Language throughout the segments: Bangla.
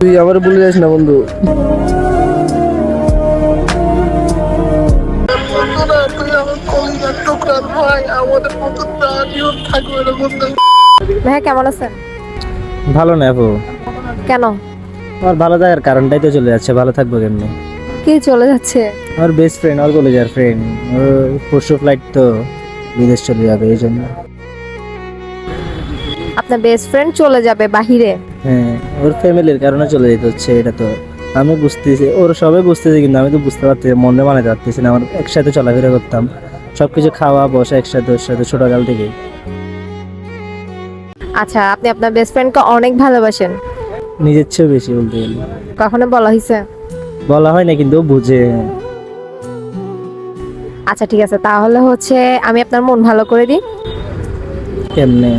তুই আবার বলে যাস না বন্ধু। ভাইয়া কেমন আছেন? ভালো না আপু, কেন? আমার ভালো থাকার কারণটাই তো চলে যাচ্ছে, ভালো থাকবো কেমনি? কি চলে যাচ্ছে? আমার বেস্ট ফ্রেন্ড, আমার কলেজের ফ্রেন্ড, পরশু ফ্লাইট তো বিদেশ চলে যাবে এই জন্য। আপনার বেস্ট ফ্রেন্ড চলে যাবে বাহিরে? হ্যাঁ, ওর ফ্যামিলির কারণে চলে যেতে হচ্ছে, এটা তো আমি বুঝতেছি, ওর সবাই বুঝতেছে, কিন্তু আমি তো বুঝতে পারছি, মনে বানাতে পারতেছি না। আমার একসাথে চলাফেরা করতাম, সবকিছু খাওয়া বসা একসাথে, ওর সাথে ছোটকাল থেকে। আচ্ছা, আপনি আপনার বেস্ট ফ্রেন্ডকে অনেক ভালোবাসেন? নিজের চেয়েও বেশি বলতে গেলে। কখনো বলা হয়েছে? বলা হয় না, কিন্তু ও বুঝে। আচ্ছা ঠিক আছে, তাহলে হচ্ছে আমি আপনার মন ভালো করে দিই। কেমনে?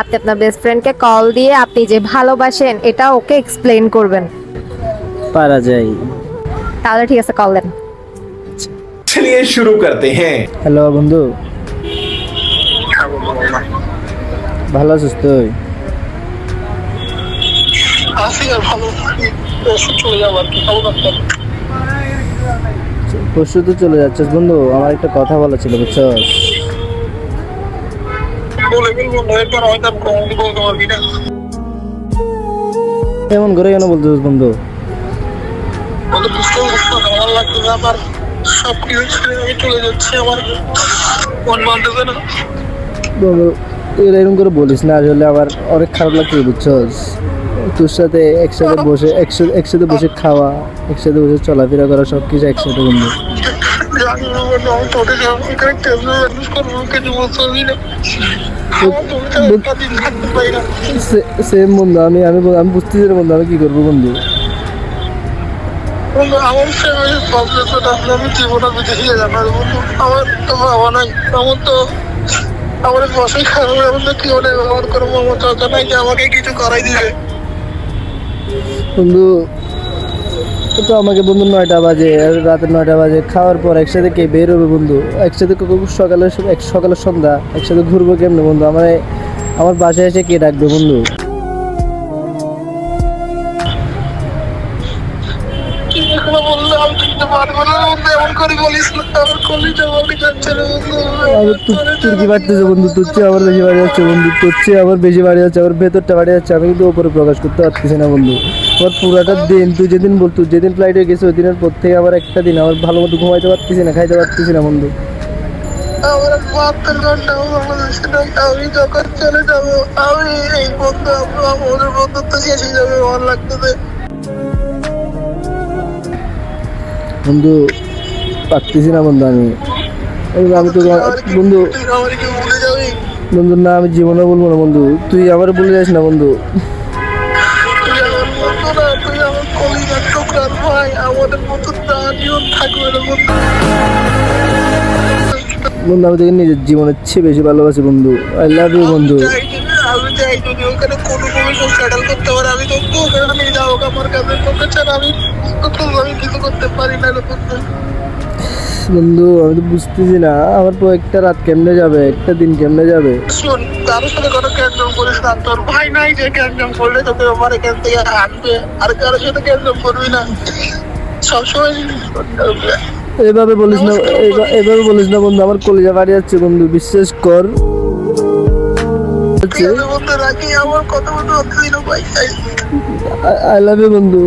আপনি আপনার বেস্ট ফ্রেন্ডকে কল দিয়ে আপনি যে ভালোবাসেন এটা ওকে এক্সপ্লেইন করবেন। পারা যায়। তাহলে ঠিক আছে, কল দেন। चलिए शुरू करते हैं। হ্যালো বন্ধু, ভালো আছিস তুই? পরশু তো চলে যাচ্ছিস বন্ধু, আমার একটা কথা বলা ছিল বুঝছস। এমন করে কেন বলছিস বন্ধু? বন্ধু এরকম করে বলিস না, আসলে আমার অনেক খারাপ লাগছে বুঝছস। তোর সাথে একসাথে বসে একসাথে বসে খাওয়া, একসাথে বসে চলাফেরা করা, সবকিছু একসাথে বন্ধু। সেম বন্ধু, আমি আমি আমি বুঝতেছি না বন্ধু, আমি কি করবো বন্ধু? আমার ফ্যামিলির প্রবলেম তো আমি জীবনে বুঝে জানার বন্ধু। আমার তো বাবা নাই, আমার তো আমার বসে খারাপ, আমি তো কি বলে ব্যবহার করবো? আমার চাচা নাই যে আমাকে কিছু করাই দিবে। বন্ধু তো আমাকে বন্ধু 9টা বাজে, রাতে 9টা বাজে খাওয়ার পর একসাথে কে বের হবে বন্ধু? একসাথে সকালে সন্ধ্যা একসাথে ঘুরবো কেমনে বন্ধু? আমার বাসায় এসে কে ডাকবে বন্ধু? কি এখনো বললে আমি চিনতে পারবো না বন্ধু, এমন করে বলিস না। আমার কলিজা বলি যাচ্ছে না বন্ধু। তোর কি বাড়তেছে বন্ধু? তোর চেয়ে আমার বেশি বাড়ি যাচ্ছে বন্ধু, তোর চেয়ে আমার বেশি বাড়ি যাচ্ছে, আমার ভেতরটা বাড়ি যাচ্ছে, আমি কিন্তু ওপরে প্রকাশ করতে পারতেছি না বন্ধু। আমার পুরাটা দিন, তুই যেদিন ফ্লাইটে গেছে ওই দিনের পর থেকে আমার একটা দিন আমার ভালো মতো ঘুমাইতে পারতেছি না, খাইতে পারতেছি না বন্ধু। আমার 72 ঘন্টা বাংলাদেশে নাই। আমি যখন চলে যাবো, আমি এই বন্ধু আমাদের বন্ধুত্ব শেষ হয়ে যাবে আমার লাগতেছে বন্ধু। পারতেছি না বন্ধু, আমি তো বন্ধু। তুই আমার কি ভুলে যাবি? বন্ধু না, আমি জীবনে বলবো না বন্ধু, তুই আবার বলে যাস না বন্ধু। তুই আমার বন্ধু না, তুই আমার কলিজার টুকরার ভাই। আমাদের বন্ধুত্ব আজীবন থাকবে না বন্ধু। বন্ধু আমি তোকে নিজের জীবনের চেয়ে বেশি ভালোবাসি বন্ধু, আই লাভ ইউ বন্ধু। আমি চাই যদি ওখানে কোনো কেউ সেটেল করতে পারে, আমি তো ওখানে নিয়ে যাবো। আমার কাছে তোকে ছাড়া আমি কিছু করতে পারি না রে বন্ধু। বন্ধু আমি তো বুঝতেছি না, আমার তো একটা রাত কেমনে যাবে, একটা দিন কেমনে যাবে। শোন, কারোর সাথে কোনো ক্যান্সেল করিস না। তোর ভাই নাই যে ক্যান্সেল করলে তোকে আমার এখান থেকে আনবে। আর কারোর সাথে ক্যান্সেল করবি না, সবসময় এভাবে বলিস না, এভাবে বলিস না বন্ধু, আমার কলিজা বাড়ি যাচ্ছে বন্ধু, বিশ্বাস কর। বন্ধু রাখি, আমার কথা বলতে ভাই। আই লাভ ইউ বন্ধু।